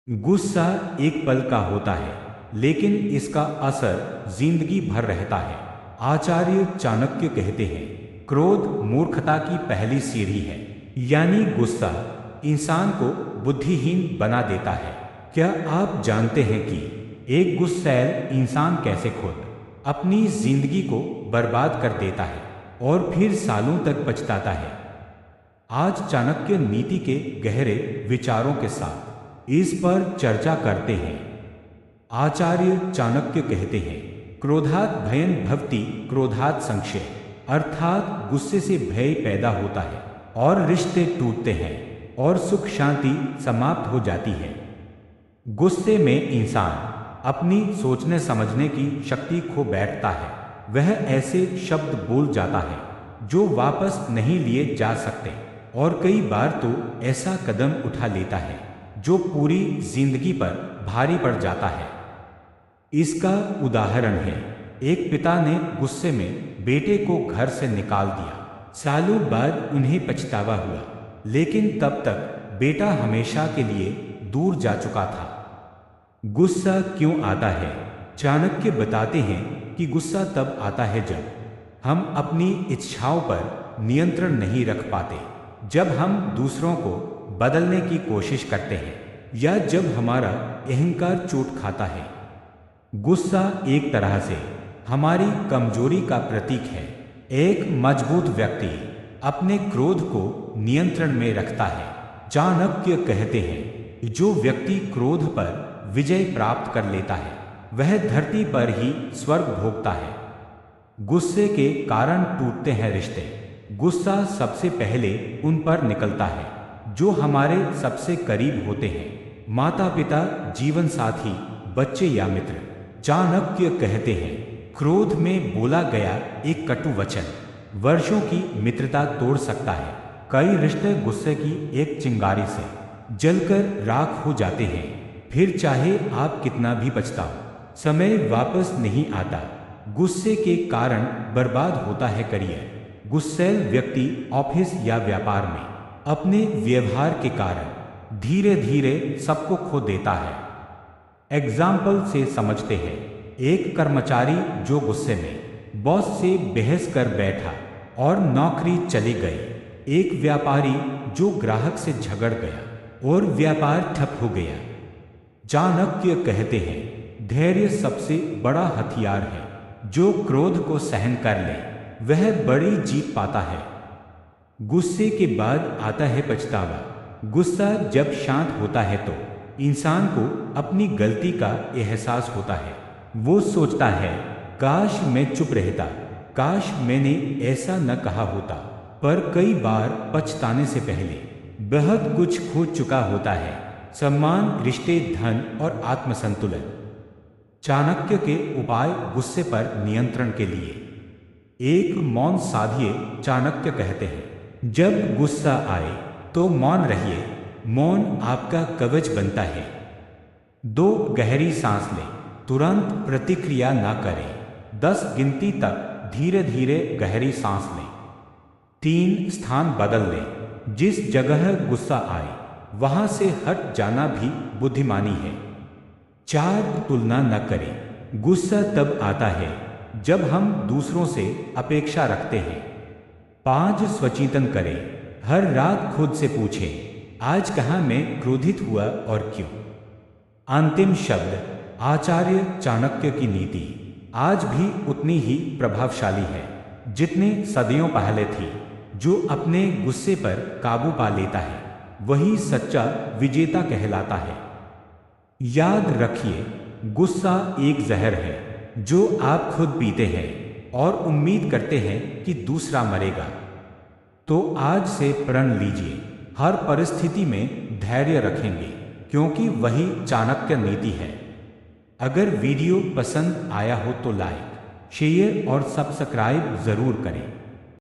गुस्सा एक पल का होता है, लेकिन इसका असर जिंदगी भर रहता है। आचार्य चाणक्य कहते हैं, क्रोध मूर्खता की पहली सीढ़ी है। यानी गुस्सा इंसान को बुद्धिहीन बना देता है। क्या आप जानते हैं कि एक गुस्सैल इंसान कैसे खुद अपनी जिंदगी को बर्बाद कर देता है और फिर सालों तक पछताता है? आज चाणक्य नीति के गहरे विचारों के साथ इस पर चर्चा करते हैं। आचार्य चाणक्य कहते हैं, क्रोधात् भयं भवति क्रोधात् संशय, अर्थात गुस्से से भय पैदा होता है और रिश्ते टूटते हैं और सुख शांति समाप्त हो जाती है। गुस्से में इंसान अपनी सोचने समझने की शक्ति खो बैठता है। वह ऐसे शब्द बोल जाता है जो वापस नहीं लिए जा सकते और कई बार तो ऐसा कदम उठा लेता है जो पूरी जिंदगी पर भारी पड़ जाता है। इसका उदाहरण है, एक पिता ने गुस्से में बेटे को घर से निकाल दिया। सालों बाद उन्हें पछतावा हुआ, लेकिन तब तक बेटा हमेशा के लिए दूर जा चुका था। गुस्सा क्यों आता है? चाणक्य बताते हैं कि गुस्सा तब आता है जब हम अपनी इच्छाओं पर नियंत्रण नहीं रख पाते, जब हम दूसरों को बदलने की कोशिश करते हैं या जब हमारा अहंकार चोट खाता है। गुस्सा एक तरह से हमारी कमजोरी का प्रतीक है। एक मजबूत व्यक्ति अपने क्रोध को नियंत्रण में रखता है। चाणक्य कहते हैं, जो व्यक्ति क्रोध पर विजय प्राप्त कर लेता है वह धरती पर ही स्वर्ग भोगता है। गुस्से के कारण टूटते हैं रिश्ते। गुस्सा सबसे पहले उन पर निकलता है जो हमारे सबसे करीब होते हैं, माता पिता, जीवन साथी, बच्चे या मित्र। चाणक्य कहते हैं, क्रोध में बोला गया एक कटु वचन वर्षों की मित्रता तोड़ सकता है। कई रिश्ते गुस्से की एक चिंगारी से जलकर राख हो जाते हैं। फिर चाहे आप कितना भी पछताओ, समय वापस नहीं आता। गुस्से के कारण बर्बाद होता है करियर। गुस्सैल व्यक्ति ऑफिस या व्यापार में अपने व्यवहार के कारण धीरे धीरे सबको खो देता है। एग्जाम्पल से समझते हैं, एक कर्मचारी जो गुस्से में बॉस से बहस कर बैठा और नौकरी चली गई। एक व्यापारी जो ग्राहक से झगड़ गया और व्यापार ठप हो गया। चाणक्य कहते हैं, धैर्य सबसे बड़ा हथियार है। जो क्रोध को सहन कर ले वह बड़ी जीत पाता है। गुस्से के बाद आता है पछतावा। गुस्सा जब शांत होता है तो इंसान को अपनी गलती का एहसास होता है। वो सोचता है, काश मैं चुप रहता, काश मैंने ऐसा न कहा होता। पर कई बार पछताने से पहले बहुत कुछ खो चुका होता है, सम्मान, रिश्ते, धन और आत्मसंतुलन। चाणक्य के उपाय गुस्से पर नियंत्रण के लिए। एक, मौन साधिए। चाणक्य कहते हैं, जब गुस्सा आए तो मौन रहिए। मौन आपका कवच बनता है। 2, गहरी सांस लें। तुरंत प्रतिक्रिया ना करें। 10 गिनती तक धीरे धीरे गहरी सांस लें। 3, स्थान बदल लें। जिस जगह गुस्सा आए वहां से हट जाना भी बुद्धिमानी है। 4, तुलना न करें। गुस्सा तब आता है जब हम दूसरों से अपेक्षा रखते हैं। 5, स्वचिंतन करें। हर रात खुद से पूछें, आज कहाँ मैं क्रोधित हुआ और क्यों। अंतिम शब्द, आचार्य चाणक्य की नीति आज भी उतनी ही प्रभावशाली है जितने सदियों पहले थी। जो अपने गुस्से पर काबू पा लेता है वही सच्चा विजेता कहलाता है। याद रखिए, गुस्सा एक जहर है जो आप खुद पीते हैं और उम्मीद करते हैं कि दूसरा मरेगा। तो आज से प्रण लीजिए, हर परिस्थिति में धैर्य रखेंगे, क्योंकि वही चाणक्य नीति है। अगर वीडियो पसंद आया हो तो लाइक, शेयर और सब्सक्राइब जरूर करें।